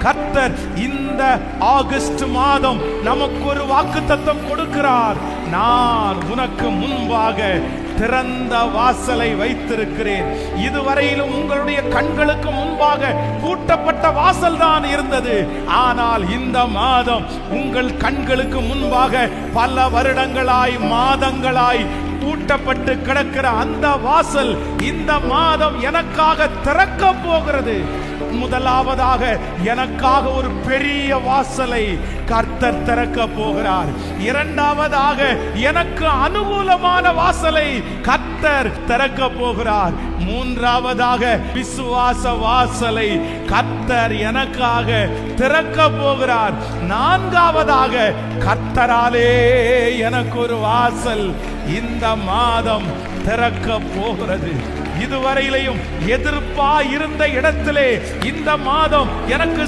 கர்த்தர் இந்த ஆகஸ்ட் மாதம் நமக்கு ஒரு வாக்குத்தத்தம் கொடுக்கிறார். நான் உனக்கு முன்பாக திறந்த வாசலை வைத்திருக்கிறேன். இதுவரையிலும் உங்களுடைய கண்களுக்கு முன்பாக பூட்டப்பட்ட வாசல் தான் இருந்தது. ஆனால் இந்த மாதம் உங்கள் கண்களுக்கு முன்பாக பல வருடங்களாய் மாதங்களாய் பூட்டப்பட்டு கிடக்கிற அந்த வாசல் இந்த மாதம் எனக்காக திறக்க போகிறது. முதலாவதாக எனக்காக ஒரு பெரிய வாசலை கர்த்தர் திறக்க போகிறார். இரண்டாவதாக எனக்கு அனுகூலமான வாசலை கர்த்தர் திறக்க போகிறார். மூன்றாவதாக விசுவாச வாசலை கர்த்தர் எனக்காக திறக்க போகிறார். நான்காவதாக கர்த்தராலே எனக்கு ஒரு வாசல் இந்த மாதம் திறக்க போகிறது. இதுவரையிலையும் எதிர்ப்பா இருந்த இடத்திலே இந்த மாதம் எனக்கு